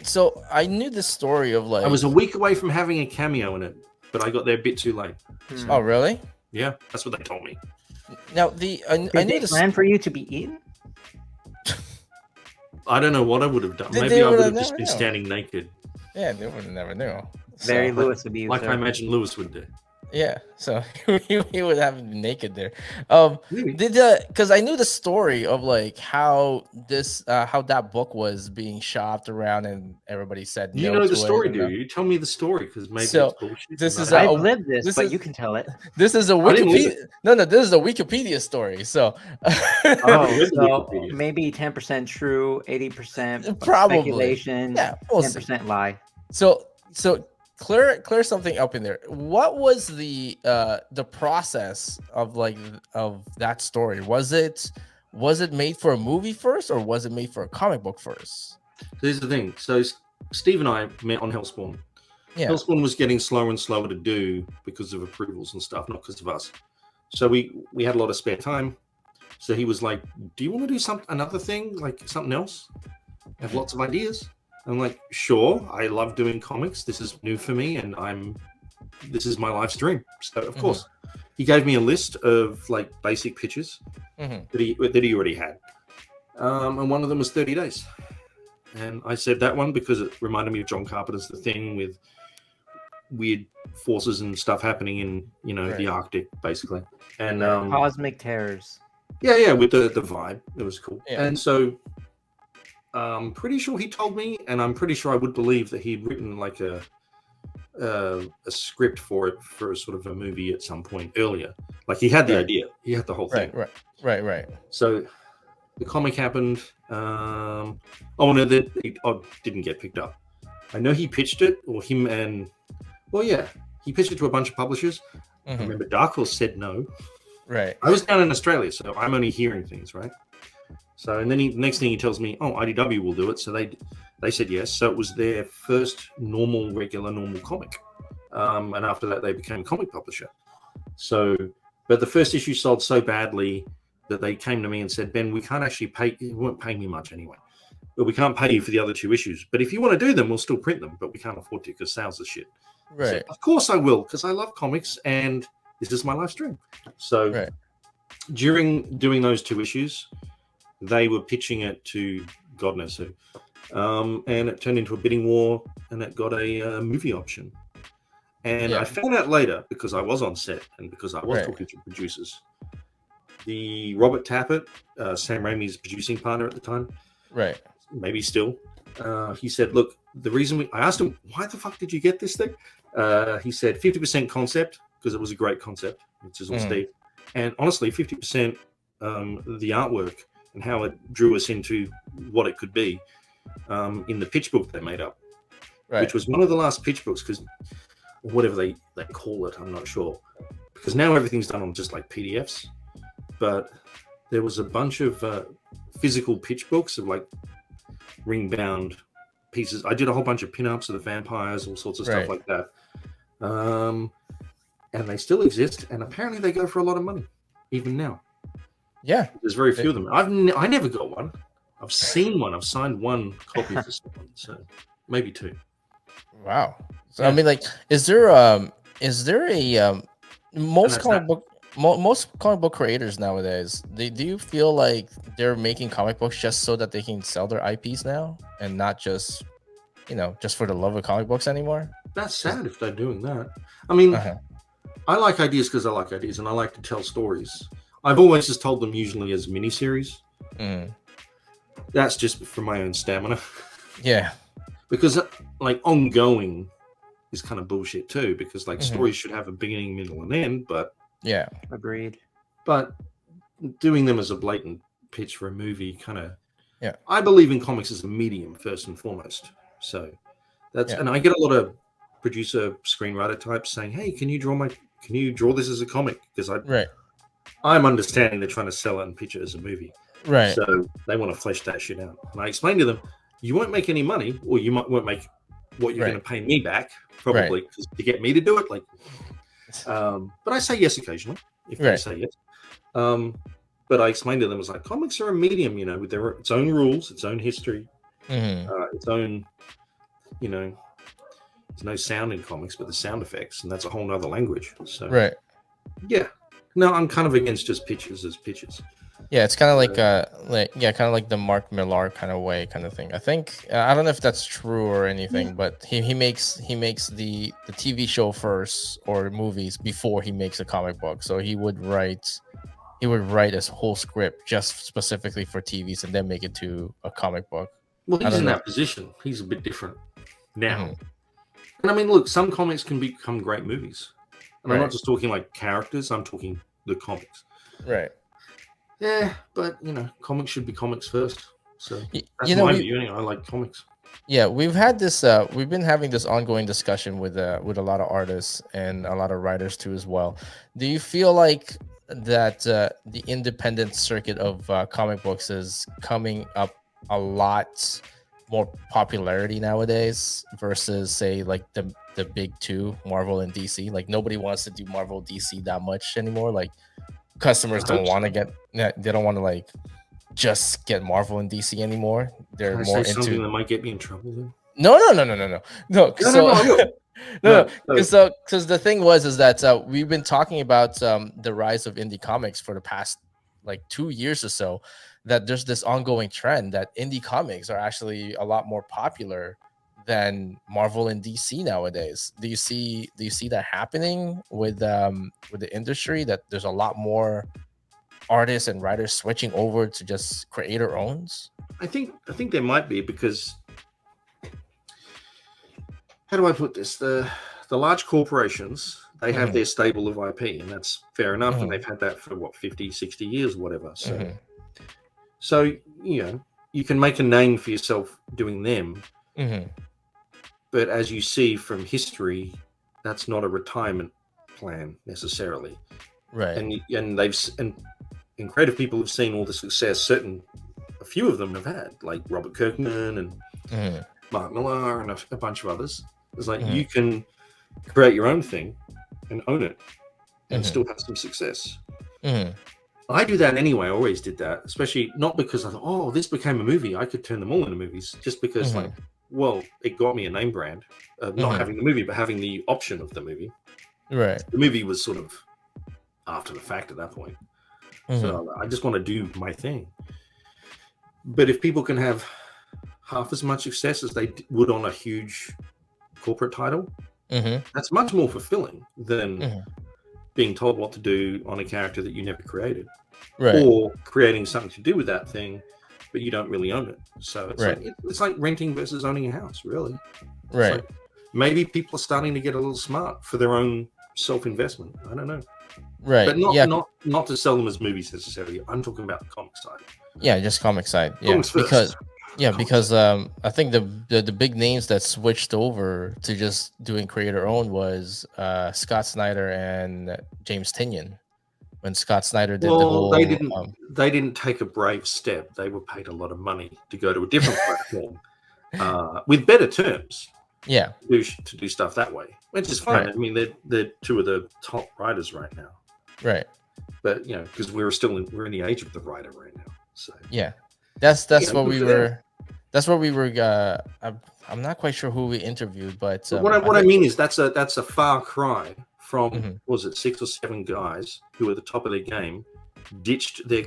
So I knew the story of like I was a week away from having a cameo in it, but I got there a bit too late. So. Oh, really? Yeah, that's what they told me. Now I knew the plan for you to be eaten. I don't know what I would have done. Maybe I would have just been standing naked. Yeah, they would have never knew. Very Lewis abuse. Like I imagine Lewis would do. Yeah, so he would have been naked there. Because I knew the story of like how that book was being shopped around and everybody said you know the story, do you? Tell me the story because maybe it's bullshit. I've lived this, but you can tell it. This is a Wikipedia. No, this is a Wikipedia story. So, so maybe 10% true, 80% probably speculation, 10% lie. So clear something up in there. What was the process of that story? Was it made for a movie first, or was it made for a comic book first? Here's the thing. So Steve and I met on Hellspawn. Yeah. Hellspawn was getting slower and slower to do because of approvals and stuff, not because of us. So we had a lot of spare time. So he was like, "Do you want to do another thing, like something else? I have lots of ideas." I'm like, "Sure, I love doing comics. This is new for me, and this is my life's dream." So of course, he gave me a list of like basic pitches that he already had, and one of them was 30 days. And I said that one because it reminded me of John Carpenter's The Thing, with weird forces and stuff happening in the Arctic, basically, and cosmic terrors. Yeah, with the vibe, it was cool. Yeah. And so. I'm pretty sure he told me, and I'm pretty sure I would believe that he'd written like a script for it for a sort of a movie at some point earlier. Like he had the idea, he had the whole thing. Right. So the comic happened. It didn't get picked up. I know he pitched it, or him and he pitched it to a bunch of publishers. I remember Dark Horse said no. Right. I was down in Australia, so I'm only hearing things, right? So, and then next thing he tells me, IDW will do it. So they said yes. So it was their first regular comic. And after that, they became a comic publisher. So, but the first issue sold so badly that they came to me and said, "Ben, we can't actually pay you. Weren't paying me much anyway, but we can't pay you for the other 2 issues. But if you want to do them, we'll still print them, but we can't afford to because sales are shit." Right. So, of course I will, because I love comics and this is my life's dream. So during doing those 2 issues, they were pitching it to God knows who. And it turned into a bidding war, and it got a movie option. And I found out later, because I was on set and because I was talking to producers, the Robert Tappert, Sam Raimi's producing partner at the time, maybe still, he said, "Look, the reason I asked him, why the fuck did you get this thing?" He said 50% concept, because it was a great concept, which is all Steve. And honestly, 50% the artwork and how it drew us into what it could be in the pitch book they made up, which was one of the last pitch books, because whatever they call it, I'm not sure, because now everything's done on just like PDFs, but there was a bunch of physical pitch books of like ring bound pieces. I did a whole bunch of pinups of the vampires, all sorts of stuff like that, and they still exist, and apparently they go for a lot of money even now. There's very few of them. I never got one. I've seen one. I've signed one copy for someone, so maybe 2. Wow. So I mean, like, is there a most comic book creators nowadays? Do you feel like they're making comic books just so that they can sell their IPs now, and not just just for the love of comic books anymore? That's sad if they're doing that. I mean, I like ideas because I like ideas, and I like to tell stories. I've always just told them usually as miniseries. That's just for my own stamina. Yeah. Because like ongoing is kind of bullshit too, because like stories should have a beginning, middle, and end, but agreed. But doing them as a blatant pitch for a movie kind of I believe in comics as a medium first and foremost. So that's and I get a lot of producer screenwriter types saying, "Hey, can you draw this as a comic?" Because I'm understanding they're trying to sell it and pitch it as a movie. Right. So they want to flesh that shit out. And I explained to them, you won't make any money, or you won't make what you're going to pay me back, probably, to get me to do it. Like, but I say yes occasionally, if they say yes. But I explained to them, I was like, comics are a medium, with its own rules, its own history, its own, there's no sound in comics, but the sound effects, and that's a whole nother language. So, yeah. No, I'm kind of against just pictures as pictures. Yeah, it's kind of kind of like the Mark Millar kind of way, kind of thing. I think I don't know if that's true or anything, but he makes the TV show first or movies before he makes a comic book. So he would write his whole script just specifically for TVs and then make it to a comic book. Well, he's in that position. He's a bit different now. And I mean, look, some comics can become great movies. And I'm not just talking like characters, I'm talking the comics. Right. Yeah, but comics should be comics first. So that's my view anyway. I like comics. Yeah, we've had this we've been having this ongoing discussion with a lot of artists and a lot of writers too as well. Do you feel like that the independent circuit of comic books is coming up a lot more popularity nowadays versus say like the big two, Marvel and DC? Like nobody wants to do Marvel DC that much anymore. Like customers don't want to they don't want to like just get Marvel and DC anymore. They're more into something that might get me in trouble then. No. Because the thing is that we've been talking about the rise of indie comics for the past like 2 years or so, that there's this ongoing trend that indie comics are actually a lot more popular than Marvel and DC nowadays. Do you see that happening with the industry, that there's a lot more artists and writers switching over to just creator owns? I think there might be, because how do I put this? The large corporations, they have their stable of IP, and that's fair enough. And they've had that for 50, 60 years, whatever. So, you can make a name for yourself doing them. But as you see from history, that's not a retirement plan necessarily. Right. And creative people have seen all the success a few of them have had, like Robert Kirkman and Mark Millar and a bunch of others. It's like you can create your own thing and own it and still have some success. I do that anyway. I always did that, especially not because I thought, this became a movie, I could turn them all into movies, just because it got me a name brand, not having the movie, but having the option of the movie. Right. The movie was sort of after the fact at that point. So I just want to do my thing. But if people can have half as much success as they would on a huge corporate title, that's much more fulfilling than being told what to do on a character that you never created, or creating something to do with that thing, but you don't really own it. So it's like renting versus owning a house, really. Right. Like maybe people are starting to get a little smart for their own self-investment. I don't know. Right. But not to sell them as movies necessarily. I'm talking about the comic side. Yeah, just comic side. Yeah, because I think the big names that switched over to just doing creator owned was Scott Snyder and James Tynion. When Scott Snyder did the whole, they didn't take a brave step. They were paid a lot of money to go to a different platform with better terms. Yeah, to do stuff that way, which is fine. Right. I mean, they're two of the top writers right now. Right. But because we're in the age of the writer right now. So yeah, that's what we were. That's what we were. I'm not quite sure who we interviewed, but what I mean is that's a far cry from was it 6 or 7 guys who were at the top of their game, ditched their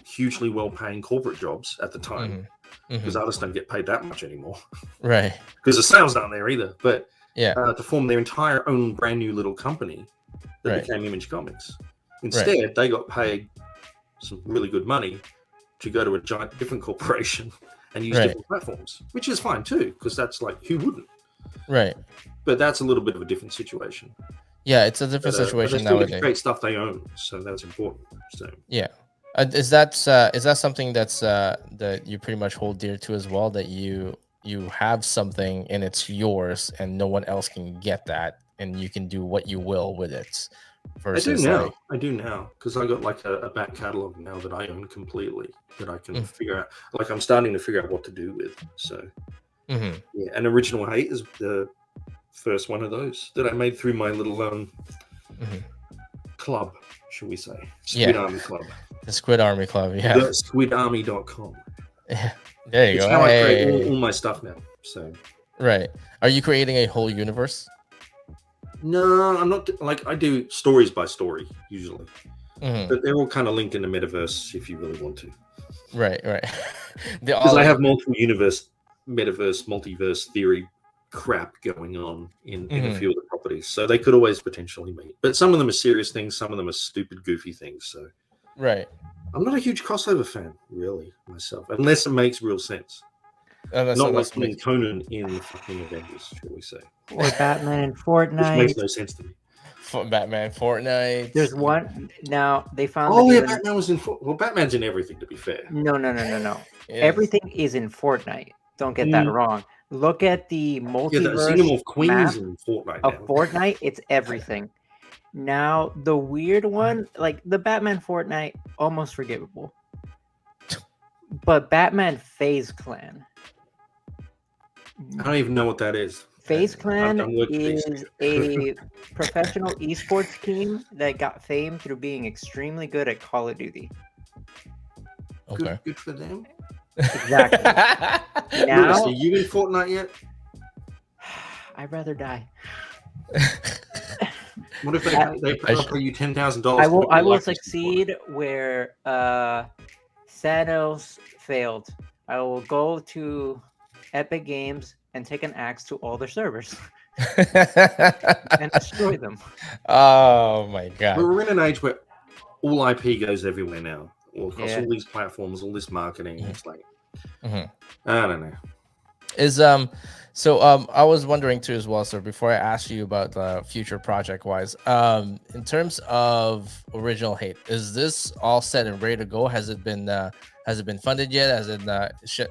hugely well-paying corporate jobs at the time, because artists don't get paid that much anymore, right? Because the sales aren't there either. But yeah, to form their entire own brand new little company that became Image Comics. Instead, they got paid some really good money to go to a giant different corporation and use different platforms, which is fine too, because that's like, who wouldn't? Right. But that's a little bit of a different situation. Yeah, it's a different situation nowadays. Great stuff they own, so that's important. So yeah, is that something that you pretty much hold dear to as well? That you have something and it's yours, and no one else can get that, and you can do what you will with it, Versus I do now because I got like a back catalog now that I own completely that I can figure out. Like I'm starting to figure out what to do with. So yeah, and Original Hate is the first one of those that I made through my little club, shall we say? Squid Army Club. The Squid Army Club, yeah. The squidarmy.com. Yeah. There you it's go. How I create all my stuff now. So right. Are you creating a whole universe? No, I'm not. Like I do stories by story usually, but they're all kind of linked in the metaverse if you really want to. Right. Because I have multiple metaverse, multiverse theory crap going on in a few of the properties, so they could always potentially meet. But some of them are serious things, some of them are stupid, goofy things. So, right. I'm not a huge crossover fan, really, myself, unless it makes real sense. Not like putting Conan in fucking Avengers, shall we say? Or Batman and Fortnite. Which makes no sense to me. Batman, Fortnite. There's one now. They found. Oh yeah, Batman was in. Well, Batman's in everything. To be fair. No. Everything is in Fortnite. Don't get that wrong. Look at the multiverse the of Queens in Fortnite. Of Fortnite, it's everything. Now the weird one, like the Batman Fortnite, almost forgivable. But Batman FaZe Clan. I don't even know what that is. FaZe Clan is a professional esports team that got fame through being extremely good at Call of Duty. Okay. Good for them. Exactly. Now, are you in Fortnite yet? I'd rather die. What if they pay you $10,000? I will succeed where Thanos failed. I will go to Epic Games and take an axe to all their servers and destroy them. Oh my god! But we're in an age where all IP goes everywhere now, all across all these platforms, all this marketing. It's like I don't know. I was wondering too as well, sir. Before I ask you about the future project wise, in terms of Original Hate, is this all set and ready to go? Has it been funded yet? Has it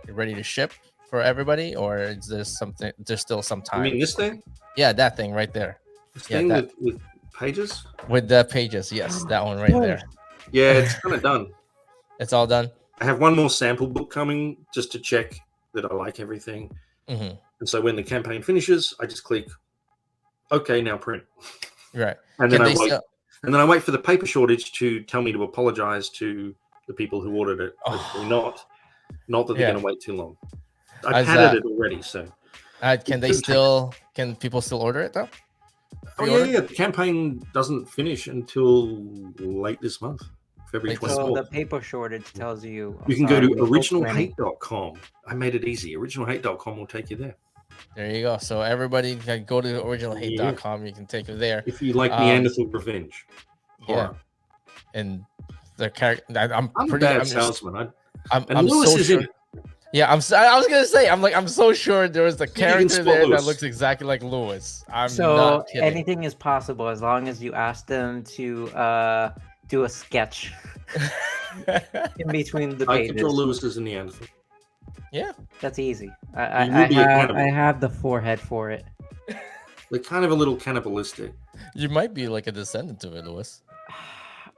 ready to ship for everybody, or is there something? There's still some time. You mean this thing? Yeah, that thing right there. This thing with pages. With the pages, yes, that one right there. Yeah, it's kind of done. It's all done. I have one more sample book coming just to check that I like everything. And so when the campaign finishes, I just click OK, now print. Right. And then I wait for the paper shortage to tell me to apologize to the people who ordered it. Not that they're going to wait too long. I've had it already, so. Can people still order it though? Yeah. The campaign doesn't finish until late this month. February 24th. So the paper shortage tells you. You can go to originalhate.com. I made it easy. Originalhate.com will take you there. There you go. So everybody can go to originalhate.com. You can take it there. If you like Neanderthal revenge. Horror. Yeah. And the character. I'm a bad salesman. I'm so sure. Yeah, I was gonna say, I'm so sure there was a character there that looks exactly like Lewis. I'm not kidding. Anything is possible as long as you ask them to do a sketch in between the pages. I can draw Lewis as a Neanderthal. Yeah, that's easy. I have the forehead for it. They're kind of a little cannibalistic. You might be like a descendant of it, Lewis.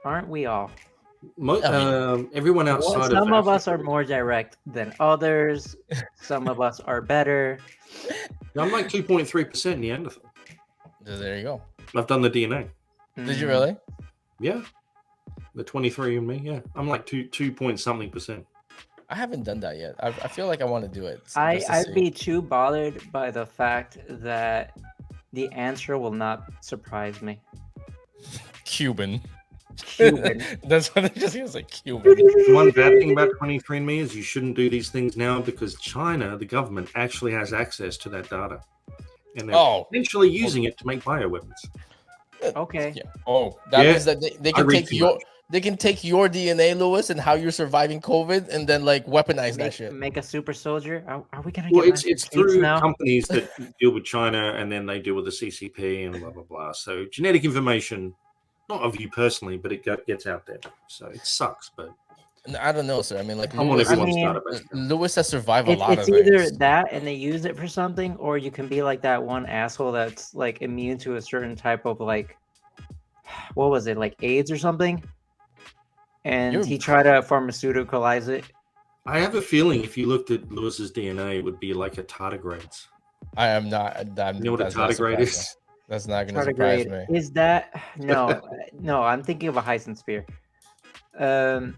Aren't we all? Everyone outside some of us are more direct than others. Some of us are better. I'm like 2.3% Neanderthal. There you go. I've done the DNA. Did you really? Yeah. The 23andMe, yeah. I'm like 2 point something %. I haven't done that yet. I feel like I want to do it. I'd be too bothered by the fact that the answer will not surprise me. Cuban. That's what it just feels like. Cuban. One bad thing about 23andMe is you shouldn't do these things now because China, the government, actually has access to that data, and they're potentially using it to make bioweapons. Okay. Yeah. Oh, that means that they can take they can take your DNA, Lewis, and how you're surviving COVID, and then like weaponize that shit. Make a super soldier. Are we gonna? Well, it's through companies that deal with China, and then they deal with the CCP and blah blah blah. So genetic information. Not of you personally, but it gets out there. So it sucks, but I don't know, sir. I mean, like Lewis has survived a lot of it. It's either that and they use it for something, or you can be like that one asshole that's like immune to a certain type of like what was it, like AIDS or something? And he tried to pharmaceuticalize it. I have a feeling if you looked at Lewis's DNA, it would be like a tardigrades. I am not. You know what a tardigrade is? That's not going to surprise me. Is that no? I'm thinking of a Dyson sphere. A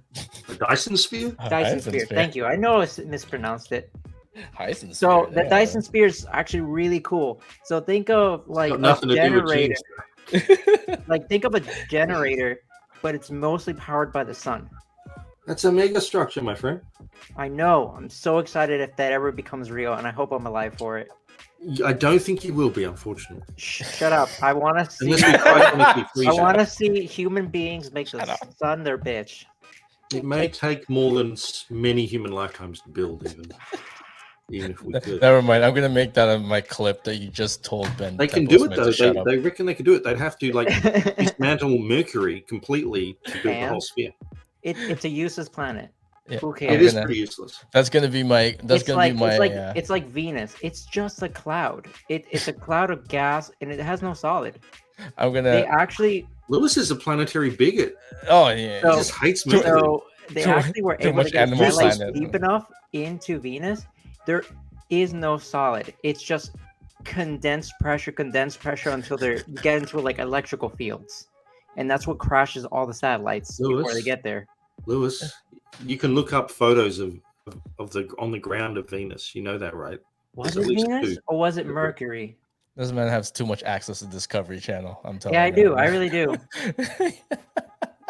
Dyson sphere? Dyson sphere. Thank you. I know I mispronounced it. Dyson sphere. So the Dyson sphere is actually really cool. So think of like a generator. Like think of a generator, but it's mostly powered by the sun. That's a mega structure, my friend. I know. I'm so excited if that ever becomes real, and I hope I'm alive for it. I don't think you will be, unfortunately. Shut up! I want to see. I want to see human beings make the sun their bitch. It may take more than many human lifetimes to build, even if we could. Never mind. I'm gonna make that my clip that you just told Ben. They can do it though. They reckon they can do it. They'd have to like dismantle Mercury completely to build the whole sphere. It's a useless planet. Yeah. Who cares? It is pretty useless. That's gonna be my. It's like Venus. It's just a cloud. It's a cloud of gas, and it has no solid. Lewis is a planetary bigot. Oh yeah. So, he just hates Mercury. So they actually were able to get daylight deep enough into Venus. There is no solid. It's just condensed pressure until they get into like electrical fields, and that's what crashes all the satellites before they get there. Lewis, you can look up photos of the on the ground of Venus. You know that, right? Was it Venus or was it Mercury? This man has too much access to Discovery Channel. I'm telling you. Yeah, I do. I really do.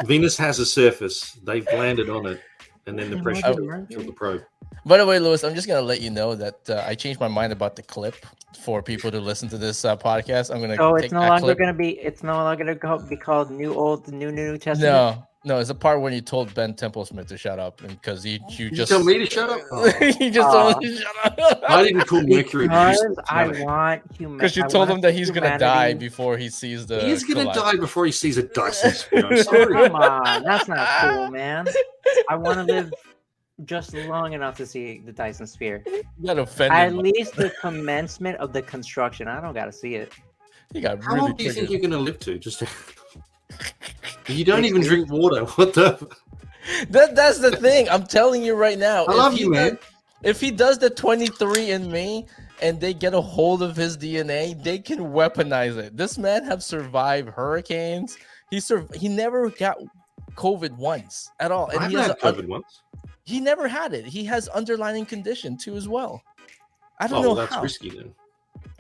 Venus has a surface. They've landed on it, and then the pressure killed the probe. By the way, Lewis, I'm just gonna let you know that I changed my mind about the clip for people to listen to this podcast. I'm gonna. So it's no longer gonna be. It's no longer gonna be called New Testament. No, it's the part when you told Ben Templesmith to shut up, and because you just told me to shut up. You just told me to shut up. I didn't call Mercury. Because I want humanity. Because you told him that he's gonna die before he sees the. He's gonna die before he sees a Dyson sphere. I'm sorry. Come on, that's not cool, man. I want to live just long enough to see the Dyson sphere. At least the commencement of the construction. I don't gotta see it. How long do you think you're gonna live to? Just. You don't even drink water. What the? That's the thing. I'm telling you right now. I love you, man. If he does the 23andMe and they get a hold of his DNA, they can weaponize it. This man have survived hurricanes. He never got COVID once at all. And he had COVID once. He never had it. He has underlying condition too as well. I don't know that's how. risky then.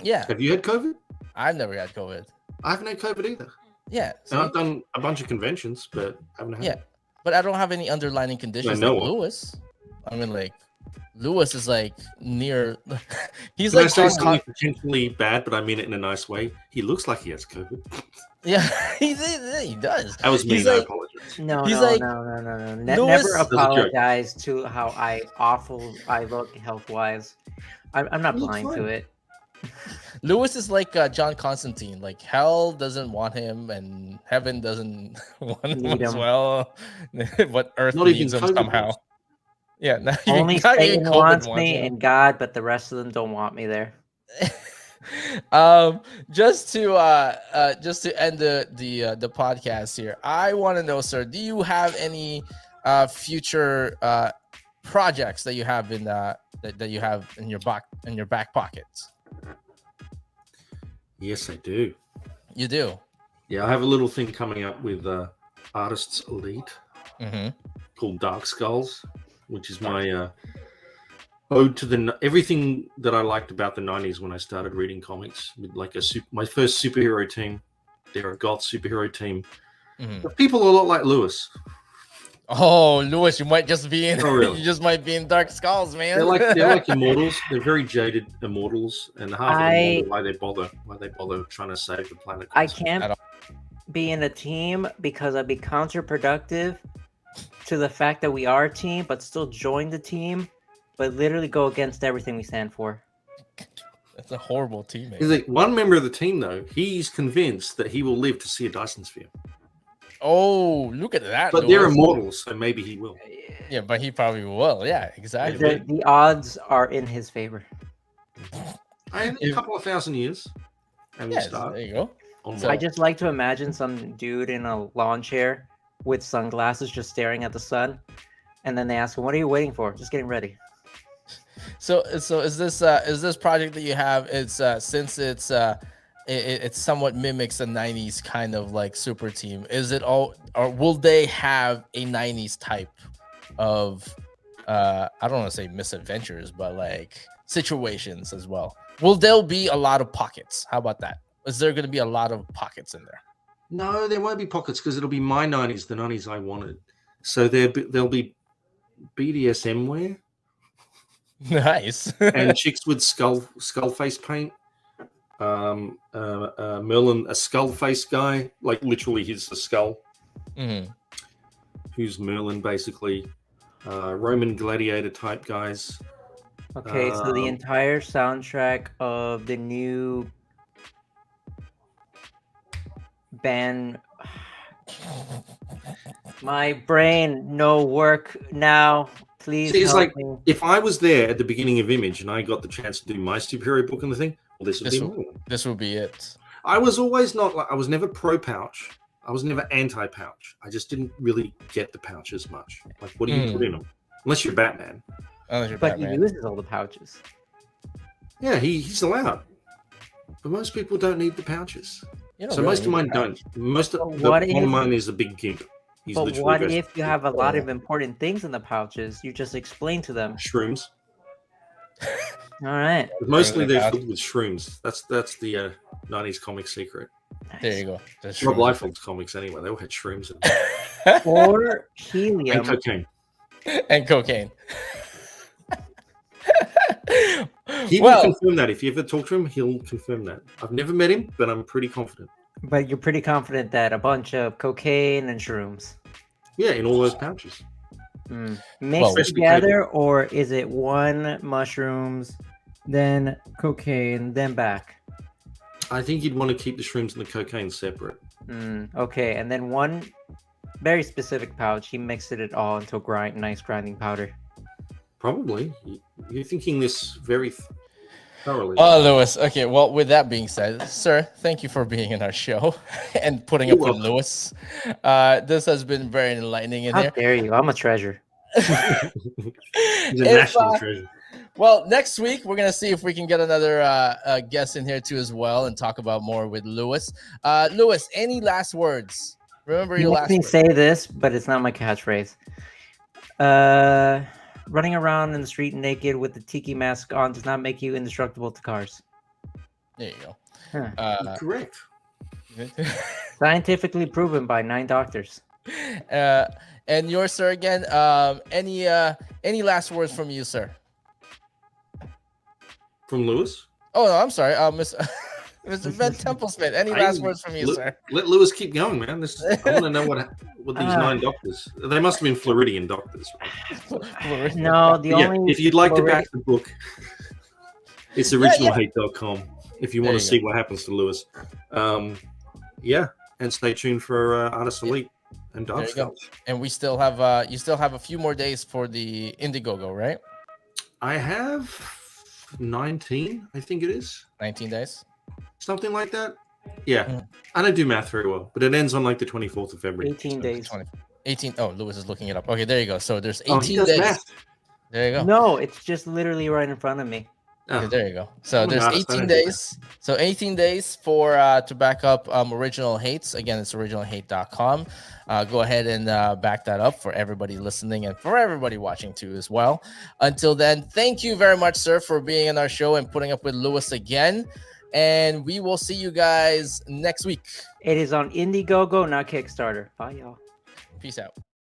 Yeah. Have you had COVID? I've never had COVID. I haven't had COVID either. Yeah, and I've done a bunch of conventions, but I haven't had. Yeah, but I don't have any underlying conditions like Lewis. I mean, like Lewis is like near. He's Can like I say something potentially bad, but I mean it in a nice way. He looks like he has COVID. Yeah, he does. That was me. I apologize. No. Never apologize to how awful I look health wise. I'm not blind to it. Lewis is like John Constantine. Like hell doesn't want him, and heaven doesn't want him as well. But Earth needs him somehow. Yeah, only Satan wants me and God, but the rest of them don't want me there. Just to end the podcast here, I want to know, sir, do you have any future projects that you have in that you have in your back pockets? Yes, I do. You do? Yeah, I have a little thing coming up with Artists Elite called Dark Skulls, which is my ode to everything that I liked about the 90s when I started reading comics. With like my first superhero team. They're a goth superhero team. But people a lot like Lewis. Oh, Lewis, you might just be in. Oh, really? You just might be in Dark Skulls, man. They're like immortals. They're very jaded immortals, and half of them wonder why they bother trying to save the planet. I can't be in a team because I'd be counterproductive to the fact that we are a team, but still join the team, but literally go against everything we stand for. That's a horrible teammate. He's like one member of the team, though. He's convinced that he will live to see a Dyson sphere. Oh, look at that! But they're immortals, so maybe he will. Yeah, but he probably will. Yeah, exactly. The odds are in his favor. I have a couple of thousand years. There you go. I just like to imagine some dude in a lawn chair with sunglasses just staring at the sun, and then they ask him, "What are you waiting for?" Just getting ready. So is this project that you have? It's since it somewhat mimics a 90s kind of like super team. Is it all, or will they have a 90s type of I don't want to say misadventures, but like situations as well? Will there be a lot of pockets? How about that? Is there going to be a lot of pockets in there? No, there won't be pockets because it'll be my 90s, the 90s I wanted. So there'll be BDSM wear. Nice. And chicks with skull face paint. Merlin, a skull face guy, like literally he's the skull. Mm-hmm. Who's Merlin, basically. Roman gladiator type guys. Okay, so the entire soundtrack of the new band. My brain, no work now. Please. See, it's help like me. if I was there at the beginning of Image and I got the chance to do my superhero book and the thing, well, this would be it. I was always I was never pro pouch. I was never anti pouch. I just didn't really get the pouch as much. Like, what do you put in them? Unless you're Batman. But he uses all the pouches. Yeah, he's allowed. But most people don't need the pouches. So really most of mine don't. Most of one of mine is a big gimp. But what if you have a lot of important things in the pouches? You just explain to them. Shrooms. All right. Mostly they're filled with shrooms. That's the 90s comic secret. Nice. There you go. Rob Liefeld's comics anyway. They all had shrooms in them. Or helium. And cocaine. And cocaine. He will confirm that. If you ever talk to him, he'll confirm that. I've never met him, but I'm pretty confident. But you're pretty confident that a bunch of cocaine and shrooms. Yeah, in all those pouches. Mixed together, or is it one mushrooms, then cocaine, then back? I think you'd want to keep the shrooms and the cocaine separate. Okay, and then one very specific pouch, he mixed it all into nice grinding powder. Probably. You're thinking this very thoroughly. Oh, Lewis. Okay, well, with that being said, sir, thank you for being in our show and putting up with Lewis. This has been very enlightening in here. How dare you? I'm a treasure. He's a national treasure. Well, next week, we're going to see if we can get another guest in here, too, as well, and talk about more with Lewis. Lewis, any last words? Remember your last words. Say this, but it's not my catchphrase. Running around in the street naked with the tiki mask on does not make you indestructible to cars. There you go. Huh. Correct. Scientifically proven by 9 doctors. And yours, sir, again. Any last words from you, sir? From Lewis? Oh, no, I'm sorry. Mr. Ben Templesmith, any last words from you, sir? Let Lewis keep going, man. I want to know what these 9 doctors. They must have been Floridian doctors. Right? No, if you'd like to back the book, it's originalhate.com if you want to see what happens to Lewis. And stay tuned for Artist Elite and Dark Scouts. And we still have you still have a few more days for the Indiegogo, right? I have 19, I think it is. 19 days. Something like that. Yeah. I don't do math very well, but it ends on like the 24th of February. 18 days. 18. Oh, Lewis is looking it up. Okay, there you go. So there's 18 days. Math. There you go. No, it's just literally right in front of me. Okay, there you go. So there's 18 days. So 18 days for to back up Original Hates. Again, it's originalhate.com. Go ahead and back that up for everybody listening and for everybody watching too as well. Until then, thank you very much, sir, for being in our show and putting up with Lewis again. And we will see you guys next week. It is on Indiegogo, not Kickstarter. Bye, y'all. Peace out.